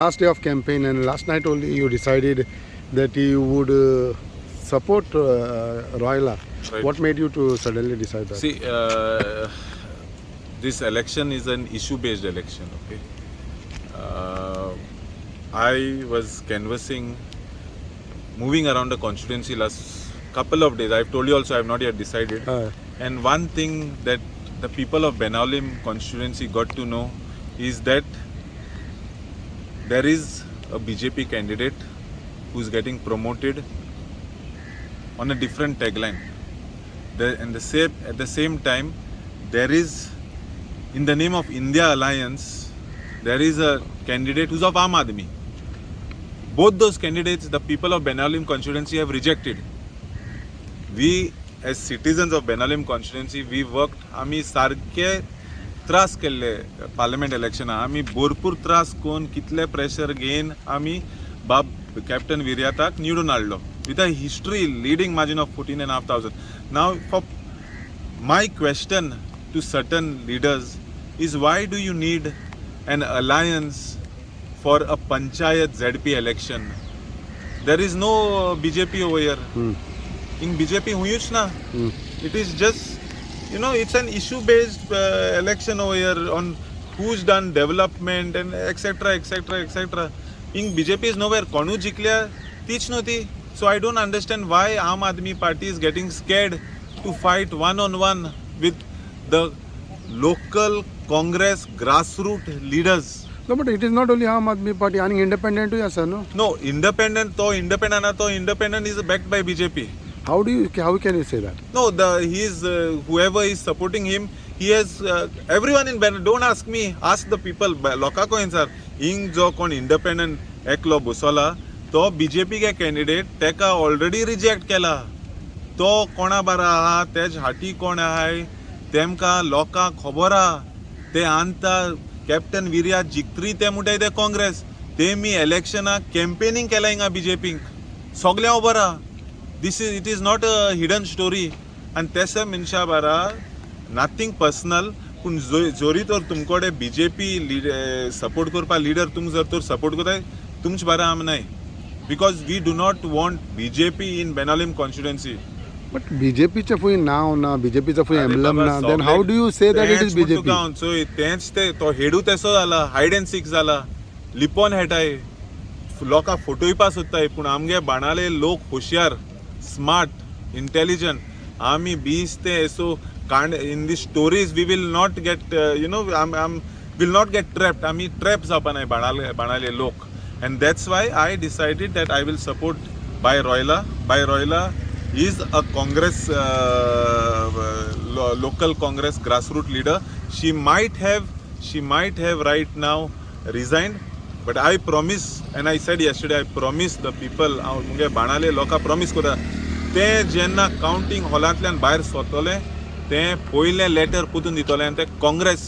Last day of campaign, and last night only you decided that you would support Royla. Right. What made you to suddenly decide that? See, this election is an issue-based election. Okay, I was canvassing, moving around the constituency last couple of days. I've told you also I have not yet decided. And one thing that the people of Benaulim constituency got to know is that there is a BJP candidate who's getting promoted on a different tagline. At the same time, there is, in the name of India Alliance, there is a candidate who's of Aam Aadmi. Both those candidates, the people of Benaulim constituency have rejected. We, as citizens of Benaulim constituency, we worked, आम्ही सारखे त्रास केल्ले parliament इलेक्शना आम्ही भरपूर त्रास करून कितले pressure घेवन आम्ही बाब कॅप्टन विर्याताक निवडून हाडलो with a history leading margin of 14,500. Now for my question to certain leaders is why do you need an alliance for a panchayat ZP election? There is no BJP over here. In BJP huyuch na. It is just, it's an issue based election over here on who's done development and etc etc etc. In BJP is nowhere. Konu jikliya teach noti. So I don't understand why Aam Aadmi party is getting scared to fight one on one with the local Congress grassroots leaders. No, but it is not only Aam Aadmi party, and independent too, yes, sir, no? No, independent is backed by BJP. How can you say that? No, whoever is supporting him, he has everyone in Benaulim. Don't ask me, ask the people. Loka ko sir, ing jo kon independent eklo busola, to BJP ke candidate teka already reject kela. To kona bara ha, tej hati kona hai, temka loka khobora, te anta Captain Virya जिक्री ते मुठाय ते काँग्रेस ते मी इलेक्शना campaigning केला हिंगा बीजेपीक सगळ्या बरा. It is not a hidden story आनी तेसे मनशा बारा नथिंग पर्सनल पूण जोरी तर तुमकोडे बीजेपी सपोर्ट करपा लिडर तुम जर तर सपोर्ट करताय तुमचे बारा आम नाय because we do not want BJP in Benaulim constituency. But BJP चा फुई नाव ना, BJP चा फुई एम्बलम ना, then how do you say that it is BJP? So तेच ते तो हेडू तेसो जाला, हायड एंड सीक जाला, लिपोन हेटाय, लोका फोटोय पास होताय, पूण आमगे बाणाले लोक हुशार, स्मार्ट, इंटेलिजंट. आमी बीस ते एसो कांड in the stories we will not get will not get trapped. आमी ट्रॅप जावपा नाय बाणाले लोक. And that's why I decided that I will support by Royla. By Royla is a Congress, local Congress grassroots leader. She might have right now resigned, but I promise, and I said yesterday, I promise the people, मुगे बाणाले लोका promise कोता, ते जेन्ना counting हॉलांतल्यान भायर सरतले, ते पयले letter पुतून दितले आनी ते काँग्रेस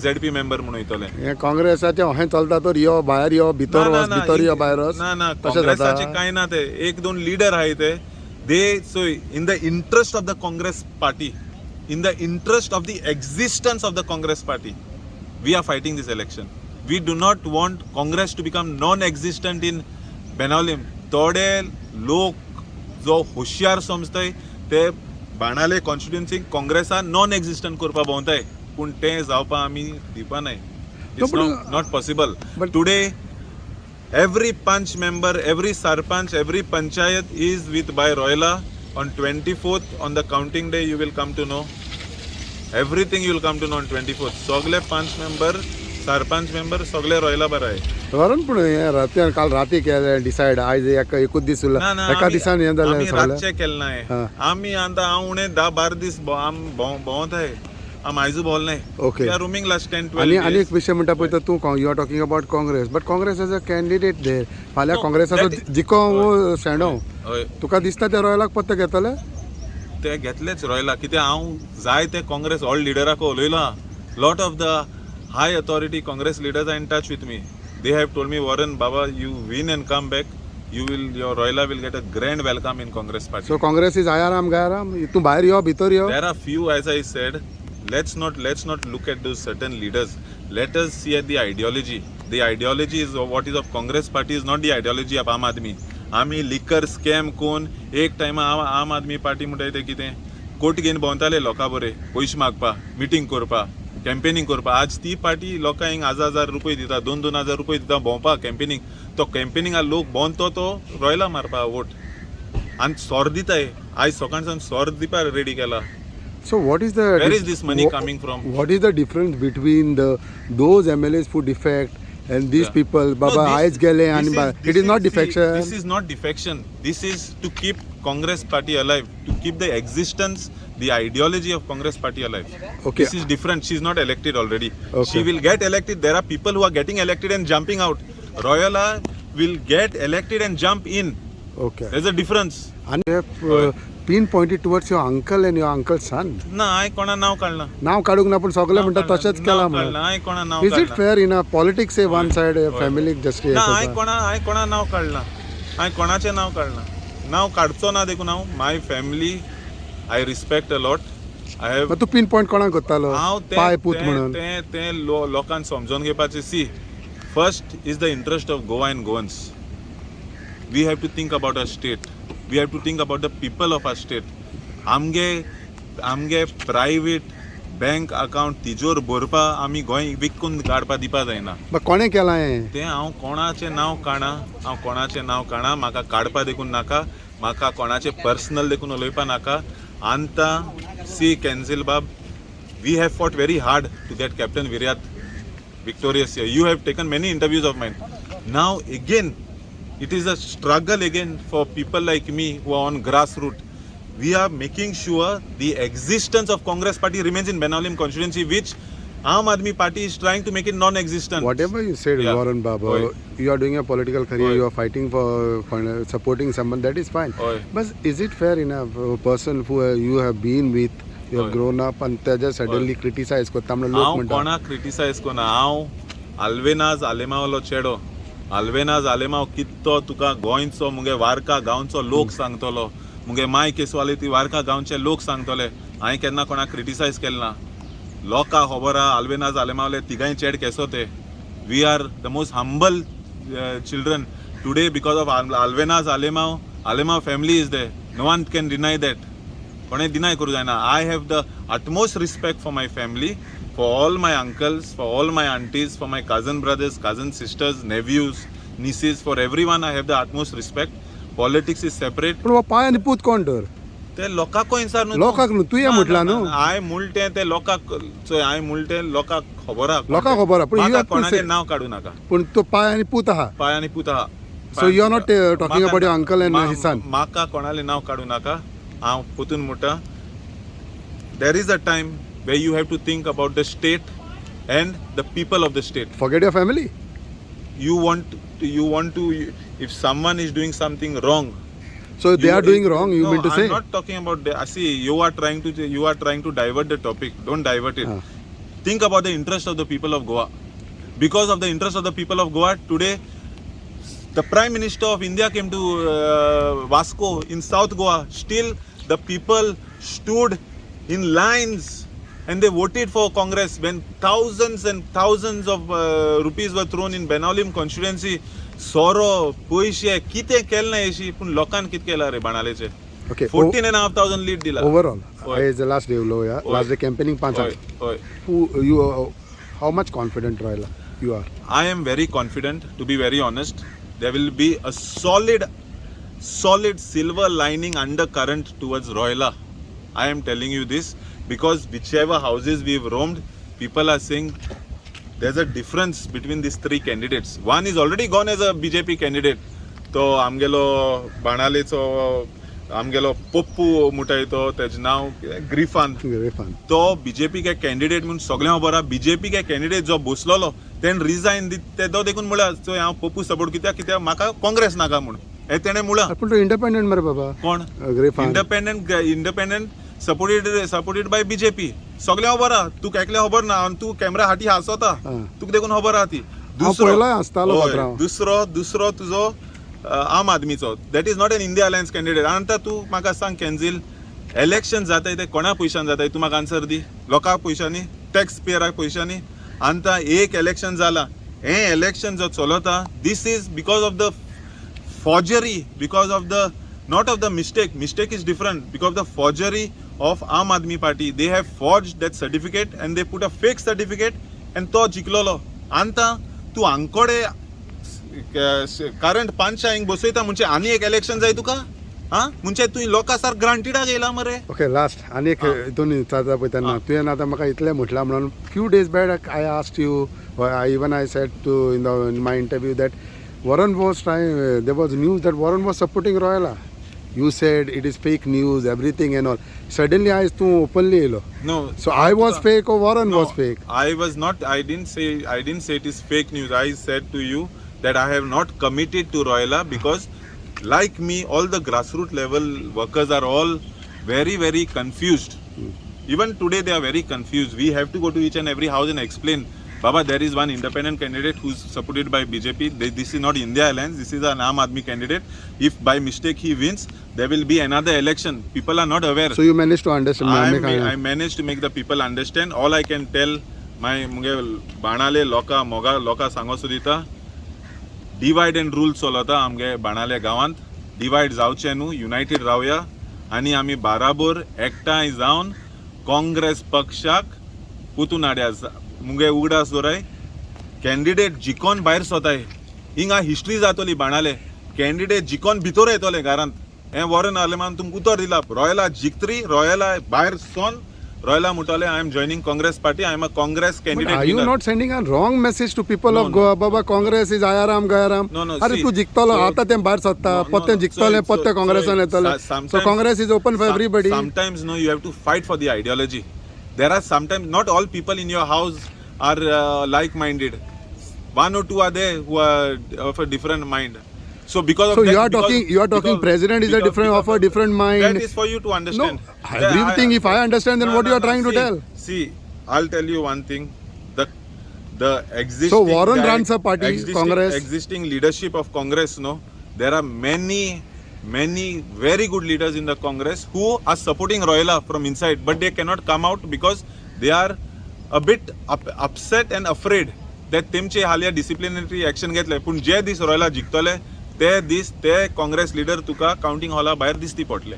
ZP मेंबर म्हणून येतले. हे काँग्रेसाचे अहें चलता तर यो भायर यो भितर यो भायर ना काँग्रेसाचे कांय ना. ते एक दोन लीडर आहाय ते. So in the interest of the Congress party, in the interest of the existence of the Congress party, we are fighting this election. We do not want Congress to become non-existent in Benaulim. Tode lok जो हुशार समजताय ते बाणाले constituency काँग्रेसा non-existent करपा भोंवताय पूण ते जावपा आमी दिवपा नाय. It's not possible. But today every panch member, every sarpanch, every panchayat is with by Royla. On 24th, on the counting day, you will come to know. Everything you will come to know on 24th. Sogle panch member, sarpanch member, sogle Royla bara hai. वरण पण राती काल राती केले decide आज एकूच दीस उरला एका दिसान हे जाले आमी रातचे केले नाय. आमी आंता हांव उणे 10-12 दीस आम भोंवत हाय. आम आयजू बोल नाय. Okay. We are roaming last 10-12 days. आणि एक विषय म्हणटा पळय तर तू you are talking about Congress, but Congress as a candidate there फाल्यां काँग्रेसाचो जिको शेणो तुका दिसता ते रॉयलाक पत्ते घेतले? ते घेतलेच रॉयला कित्याक हांव जाय ते काँग्रेस ऑल लिडराक उलयला. Lot of the high authority Congress leaders are in touch with me. They have told me वॉरन बाबा you win and come back, your Royla will get a grand welcome in Congress party. So Congress is ayaram gayaram, तू भायर यो भितर यो. There are few, as I said, let's not look at those certain leaders. Let us see at the ideology. The ideology is what is of Congress party is not the ideology of Aam Aadmi. आमी liquor scam कोन एक टायमा आम आदमी party म्हणटाय ते कितें coat घेवन भोंवताले लोकां बरें पयशे मागपा मिटींग करपा कॅम्पेनींग करपा आज ती पार्टी लोकांक 1000 रुपये दिता 2,000 रुपये दिता भोंवपा कॅम्पेनींग तो कॅम्पेनींगा लोक भोंवतो तो रॉयला मारपा वोट आनी सोर दिताय आयज सकाळच्यान सोर दिवपा रेडी केला. So what is the Where is this money coming from? What is the difference between those MLAs who defect and these people? Baba eyes gele and it is not defection. This is not defection. This is to keep Congress party alive, to keep the existence, the ideology of Congress party alive. Okay. This is different. She's not elected already. Okay. She will get elected. There are people who are getting elected and jumping out. Royala will get elected and jump in. Okay. There's a difference. And you have pinpointed towards your uncle and your uncle's son. ना हांवें कोणा नांव काडलां. नाव काडूंक ना पूण सगळे म्हणटा तशेंच केलां नांव म्हणून. हांवें कोणा नांव Is it काडलां. fair in a politics say one side family just ना हांवें कोणा नांव काडलां. हांवें कोणाचें नांव काडलां. नांव काडचो ना देखून हांव my family I respect a lot. I have तूं पिन पॉयंट कोणाक करतालो हांव पाय पूत म्हणून ते लोकांक समजून घेवपाचें see first is the interest of Goa and Goans. We have to think about our state. We have to think about the people of our state. आमगे प्रायवेट बँक अकाउंट तिजोर भरपा आमी गोंय विकून काडपा दिवपा जायना. कोणें केलां हें तें हांव कोणाचें नांव काणा म्हाका काडपा देखून नाका म्हाका कोणाचें पर्सनल देखून उलोवपा नाका. आंता सी कॅन्सिल बाब we have fought very hard to get captain Viriato victorious here. You have taken many interviews of mine. Now again it is a struggle again for people like me who are on grassroots. We are making sure the existence of Congress party remains in Benaulim constituency, which Aam Aadmi party is trying to make it non-existent. Whatever you said, Yeah. Warren Baba, Oi. you are doing a political career, Oi. you are fighting for supporting someone, that is fine. Oi. But is it fair enough a person who you have been with, you have Oi. grown up and तेजे suddenly criticize कोत्ता म्हणून लोक हांव म्हणटा कोणाक criticise कोना. हांव आल्वेनाज आलेमावलो चेडो. आल्वेनाज आलेमाव कित्तो तुका गोंयचो मुगे वार्का गांवचो लोक सांगतलो. मुगे माय केसवाले ती वार्का गांवचे लोक सांगतले. हांवें केन्ना कोणाक क्रिटिसायज केलें ना. लोकांक खबर आहा आल्वेनाज आलेमावले तिगाय चेड केसो ते. We are the most humble children today because of Alvernaz Alemao family is there. No one can deny that. कोणें डिनाय करूं जायना. I have the utmost respect for my family, for all my uncles, for all my aunties, for my cousin brothers, cousin sisters, nephews, nieces, for everyone I have the utmost respect. Politics is separate. पण हो पाय आणि पूत कोण तर ते लोकांक कोयसार न्हू. लोकांक न्हू, तुवें म्हटलां न्हू. हांवें म्हणलें ते लोकांक हांवें म्हणलें लोकांक खबर आहा. लोकांक खबर आहा, पूण म्हाका you have to कोणाचें say- नांव काडूं नाका. पूण तो पाय आणि पूत आहा. पाय आनी पूत आहा. So you are not talking about your uncle and his son. म्हाका कोणालें नांव काडूं नाका. हांव पोतून म्हणटा there is a time where you have to think about the state and the people of the state. Forget your family. You want to if someone is doing something wrong. So they are doing wrong, you no, mean to say? I'm not talking about that. See, you are trying to divert the topic. Don't divert it. Think about the interest of the people of Goa. Because of the interest of the people of Goa, today the Prime Minister of India came to Vasco in South Goa. Still, the people stood in lines and they voted for Congress when thousands and thousands of rupees were thrown in Benaulim constituency. Soro, Poishe, kite kelna eshi, pun lokan kit kela re Banaleche. Okay. 14,500 lead dila. Overall, Oi. is the last day low, yeah. Oi. Last day campaigning Oi, 5. oi. How much confident Royala you are? I am very confident, to be very honest. There will be a solid silver lining undercurrent towards Royala. I am telling you this because whichever houses we've roamed, people are saying there's a difference between these three candidates. One is already gone as a BJP candidate. तो आमगेलो बाणालेचो आमगेलो पप्पू मुटायतो तेज नाव ग्रिफान. Griffin. तो BJP के candidate म्हणून सगळ्यां बरा BJP के candidate जो बसलोलो तेन रिजायन दित तो देखून म्हळ्यार हांव पप्पू सपोर्ट कित्याक म्हाका काँग्रेस नाका म्हणून हे तेणें म्हळां. पण तो इंडिपेंडेंट मरे बाबा. कोण Griffin. Independent supported by BJP. सगळ्यां खबर आहा. तुका एकल्या खबर ना आनी तू कॅमेरा हाटी हांसोता. तुका देखून खबर आहा ती. पयलां हांसतालो पात्रांव. दुसरो तुजो आम आदमीचो. That is not an India alliance candidate. आतां तूं म्हाका सांग कॅन्झील इलेक्शन जाताय ते कोणा पयशान जाताय तूं म्हाका आन्सर दी. लोकां पयशांनी टॅक्स पेयराक पयशांनी. आतां एक इलेक्शन जालां हे इलेक्शन जो चलता this is because of the forgery, because of the not of the mistake is different, because of the forgery of Aam Aadmi Party. They have forged that certificate and they put a fake certificate and to जिकलोलो आंता तू आंकोडे current पांचशा ink बसयता म्हणजे आनी एक election जाय तुका हा म्हणजे तू लोकां सार ग्रांटेडा गेला मरे. ओके लास्ट आनी एक हितून जाता पळय तेन्ना तुवें आतां म्हाका इतलें म्हटलां म्हणून few days back I asked you even I said too in my interview that Warren was trying, there was news that Warren was supporting Royala. You said it is fake news, everything and all. Suddenly I tu openly hello. No. So I was fake or Warren was fake? I was not. I didn't say it is fake news. I said to you that I have not committed to Royala because, like me, all the grassroots level workers are all very, very confused. Even today they are very confused. We have to go to each and every house and explain. Baba, there is one independent candidate who's supported by BJP. This is not India Alliance. This is an Aam Aadmi candidate. If by mistake he wins, there will be another election. People are not aware. So you managed to understand. I managed to make the people understand. All I can tell my Banale Loka Moga Loka Sango Sudita. Divide and rule चलता आमगे बाणाले गावांत. Divide जावचे न्हू, United रावया आनी आमी बाराबोर एकठांय जावन काँग्रेस पक्षाक पुतून हाडया. मुगे उगडास दोराय कॅन्डिडेट जिकोन भायर सोताय हिंगा हिस्ट्री जातली बाणाले कॅन्डिडेट जिकोन भितर येतले घरांत हे वॉरन आलेमान तुमकां उतर दिला रॉयला जिखतरी रॉयला भायर सोन रॉयला म्हणटले I am joining Congress party I am a Congress candidate. Are you not sending a wrong message to people of Goa? Baba, Congress is ayaram gayaram. अरे तू जिखतलो आता ते भायर सोदता पत्ते जिखतले पत्ते काँग्रेसान येतले. So Congress is open for everybody. Sometimes no, you have to fight for the ideology. There are sometimes not all people in your house are like-minded. One or two are there who are of a different mind. So because of So that, you are talking president is a different of a different mind. That is for you to understand. No, everything. If I understand, then what you are trying to tell? See, I'll tell you one thing. The existing. So Warren runs a party, Congress. Existing leadership of Congress, no, there are many very good leaders in the Congress who are supporting Royala from inside, but they cannot come out because they are a bit upset and afraid that तेमचे हालिया disciplinary action घेतले. पूण जे दीस रॉयला जिखतले ते दीस ते Congress leader तुका counting हॉला भायर दिसती पडले.